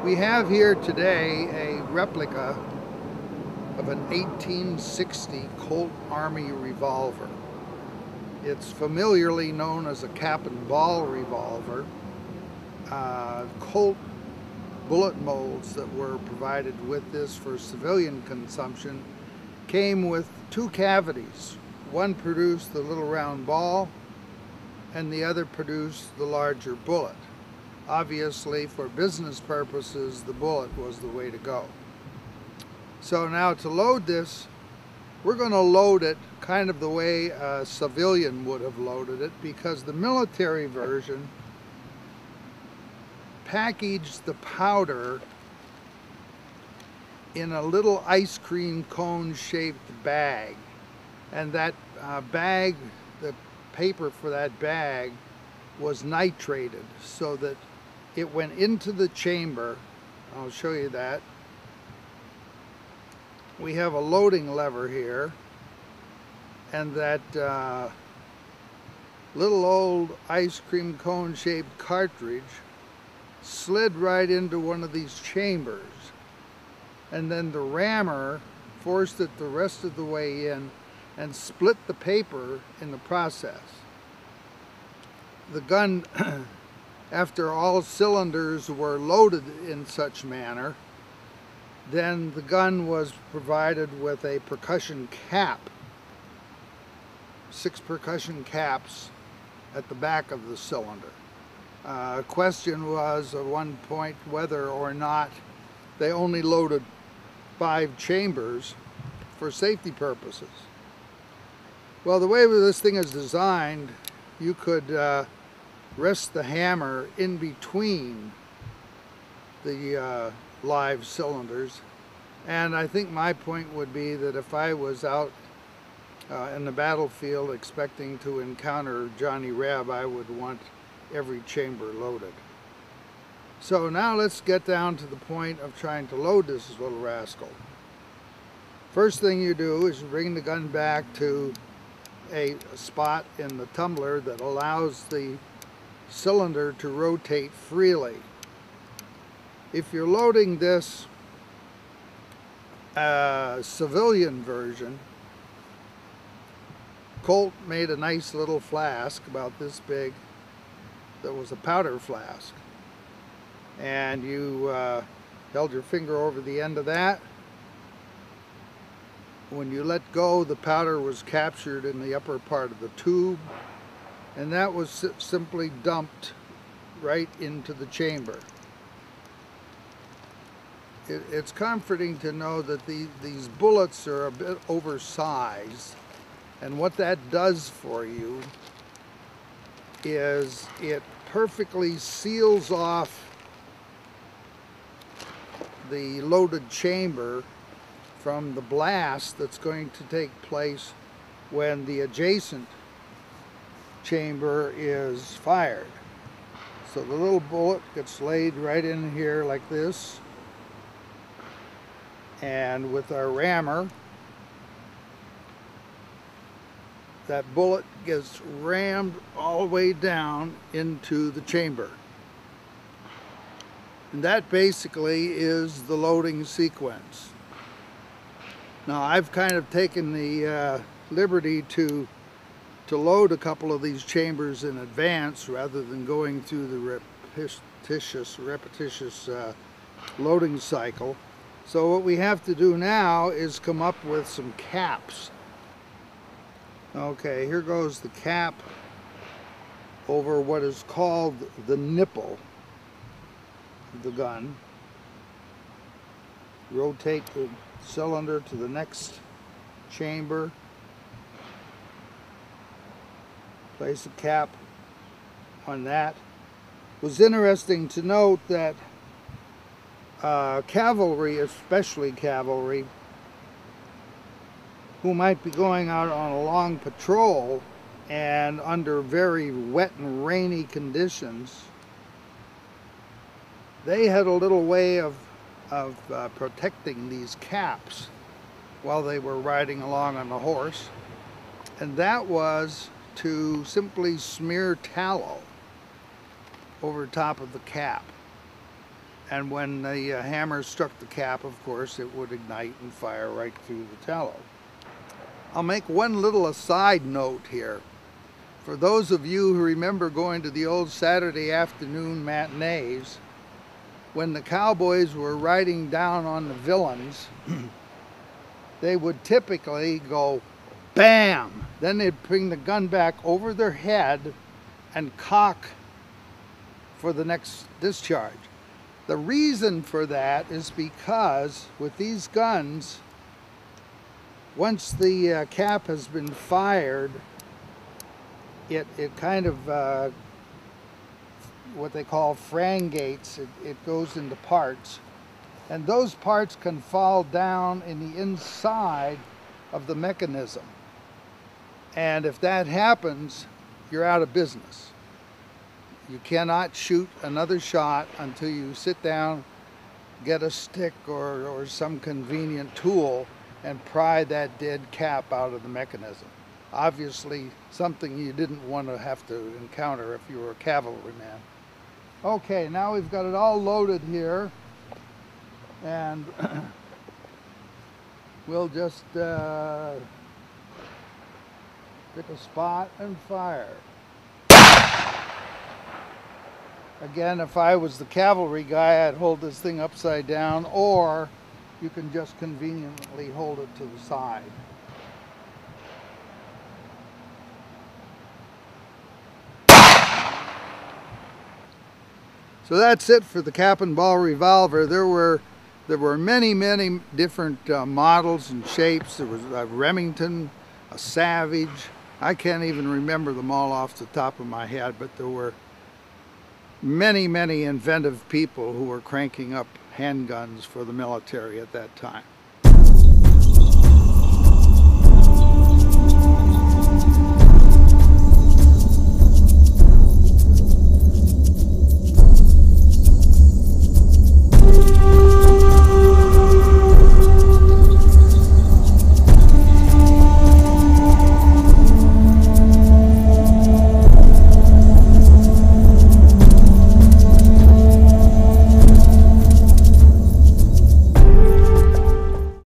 We have here today a replica of an 1860 Colt Army revolver. It's familiarly known as a cap and ball revolver. Colt bullet molds that were provided with this for civilian consumption came with two cavities. One produced the little round ball and the other produced the larger bullet. Obviously, for business purposes, the bullet was the way to go. So now to load this, we're going to load it kind of the way a civilian would have loaded it, because the military version packaged the powder in a little ice cream cone shaped bag. And that bag, the paper for that bag, was nitrated so that it went into the chamber. I'll show you that. We have a loading lever here, and that little old ice cream cone shaped cartridge slid right into one of these chambers, and then the rammer forced it the rest of the way in and split the paper in the process. The gun, after all cylinders were loaded in such manner, then the gun was provided with a percussion cap, 6 percussion caps at the back of the cylinder. Question was at one point whether or not they only loaded 5 chambers for safety purposes. Well, the way this thing is designed, you could rest the hammer in between the live cylinders, and I think my point would be that if I was out in the battlefield expecting to encounter Johnny Reb, I would want every chamber loaded. So now let's get down to the point of trying to load this little rascal. First thing you do is you bring the gun back to a spot in the tumbler that allows the cylinder to rotate freely. If you're loading this civilian version, Colt made a nice little flask about this big that was a powder flask, and you held your finger over the end of that. When you let go, the powder was captured in the upper part of the tube, and that was simply dumped right into the chamber. It's comforting to know that these bullets are a bit oversized, and what that does for you is it perfectly seals off the loaded chamber from the blast that's going to take place when the adjacent chamber is fired. So the little bullet gets laid right in here like this, and with our rammer, that bullet gets rammed all the way down into the chamber. And that basically is the loading sequence. Now, I've kind of taken the liberty to load a couple of these chambers in advance rather than going through the repetitious loading cycle. So what we have to do now is come up with some caps. Okay, here goes the cap over what is called the nipple of the gun. Rotate the cylinder to the next chamber. Place a cap on that. It was interesting to note that cavalry, especially cavalry, who might be going out on a long patrol and under very wet and rainy conditions, they had a little way of protecting these caps while they were riding along on the horse, and that was to simply smear tallow over top of the cap. And when the hammer struck the cap, of course, it would ignite and fire right through the tallow. I'll make one little aside note here. For those of you who remember going to the old Saturday afternoon matinees, when the cowboys were riding down on the villains, they would typically go bam! Then they'd bring the gun back over their head and cock for the next discharge. The reason for that is because with these guns, once the cap has been fired, it kind of what they call frangates. It goes into parts, and those parts can fall down in the inside of the mechanism, and if that happens, you're out of business. You cannot shoot another shot until you sit down, get a stick or some convenient tool and pry that dead cap out of the mechanism. Obviously something you didn't want to have to encounter if you were a cavalryman. Okay, now we've got it all loaded here, and we'll just pick a spot and fire. Again, if I was the cavalry guy, I'd hold this thing upside down, or you can just conveniently hold it to the side. So that's it for the cap and ball revolver. There were many different models and shapes. There was a Remington, a Savage. I can't even remember them all off the top of my head, but there were many inventive people who were cranking up handguns for the military at that time.